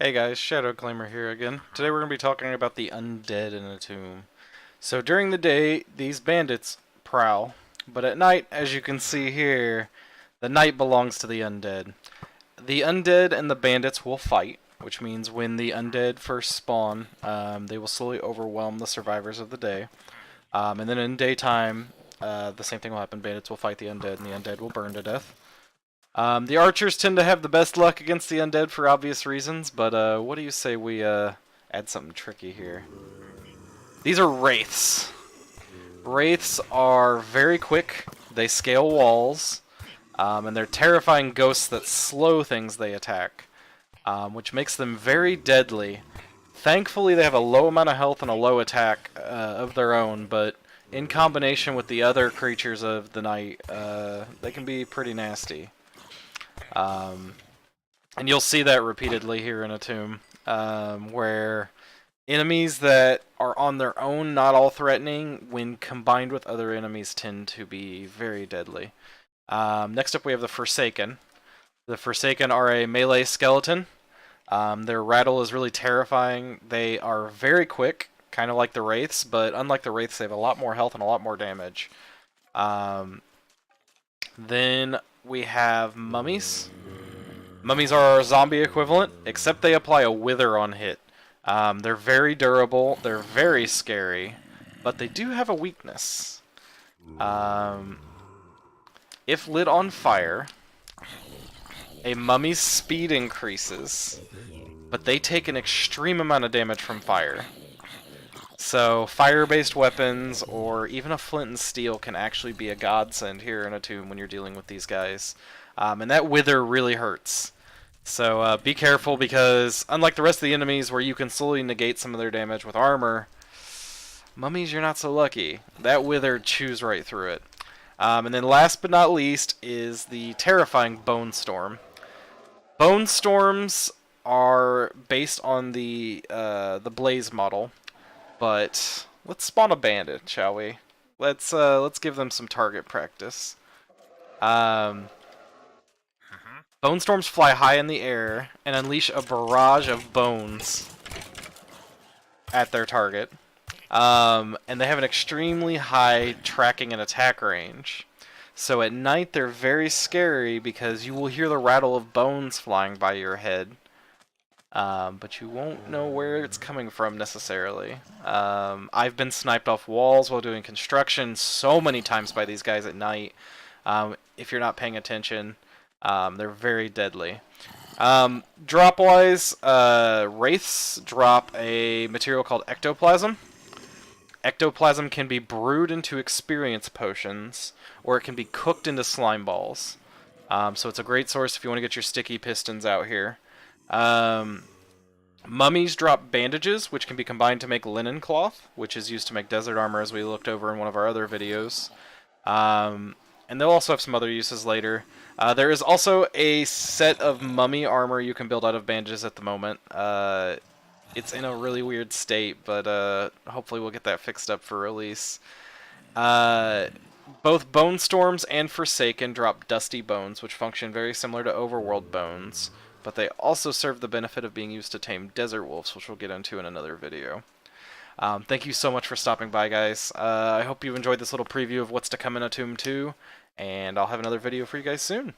Hey guys, Shadow Claimer here again. Today we're going to be talking about the Undead in Atum. So during the day, these bandits prowl, but at night, as you can see here, the night belongs to the Undead. The Undead and the bandits will fight, which means when the Undead first spawn, they will slowly overwhelm the survivors of the day. And then in daytime, the same thing will happen. Bandits will fight the Undead, and the Undead will burn to death. The archers tend to have the best luck against the undead for obvious reasons, but what do you say we add something tricky here? These are wraiths. Wraiths are very quick, they scale walls, and they're terrifying ghosts that slow things they attack, which makes them very deadly. Thankfully they have a low amount of health and a low attack of their own, but in combination with the other creatures of the night, they can be pretty nasty. And you'll see that repeatedly here in Atum, where enemies that are on their own, not all threatening, when combined with other enemies tend to be very deadly. Next up we have the Forsaken. The Forsaken are a melee skeleton. Their rattle is really terrifying. They are very quick, kind of like the Wraiths, but unlike the Wraiths they have a lot more health and a lot more damage. Then we have mummies. Mummies are our zombie equivalent, except they apply a wither on hit. They're very durable, they're very scary, but they do have a weakness. If lit on fire, a mummy's speed increases, but they take an extreme amount of damage from fire. So fire-based weapons, or even a flint and steel, can actually be a godsend here in Atum when you're dealing with these guys. And that wither really hurts. So be careful, because unlike the rest of the enemies where you can slowly negate some of their damage with armor, mummies you're not so lucky. That wither chews right through it. And then last but not least is the terrifying Bone Storm. Bone Storms are based on the Blaze model. But let's spawn a bandit, shall we? Let's give them some target practice. Bone storms fly high in the air and unleash a barrage of bones at their target. And they have an extremely high tracking and attack range. So at night they're very scary because you will hear the rattle of bones flying by your head. But you won't know where it's coming from necessarily. I've been sniped off walls while doing construction so many times by these guys at night. If you're not paying attention, they're very deadly. Drop-wise, Wraiths drop a material called ectoplasm. Ectoplasm can be brewed into experience potions, or it can be cooked into slime balls. So it's a great source if you want to get your sticky pistons out here. Mummies drop bandages, which can be combined to make linen cloth, which is used to make desert armor, as we looked over in one of our other videos. And they'll also have some other uses later. There is also a set of mummy armor you can build out of bandages at the moment. It's in a really weird state, but hopefully we'll get that fixed up for release. Both Bone Storms and Forsaken drop Dusty Bones, which function very similar to Overworld Bones, but they also serve the benefit of being used to tame desert wolves, which we'll get into in another video. Thank you so much for stopping by, guys. I hope you enjoyed this little preview of what's to come in Atum 2, and I'll have another video for you guys soon.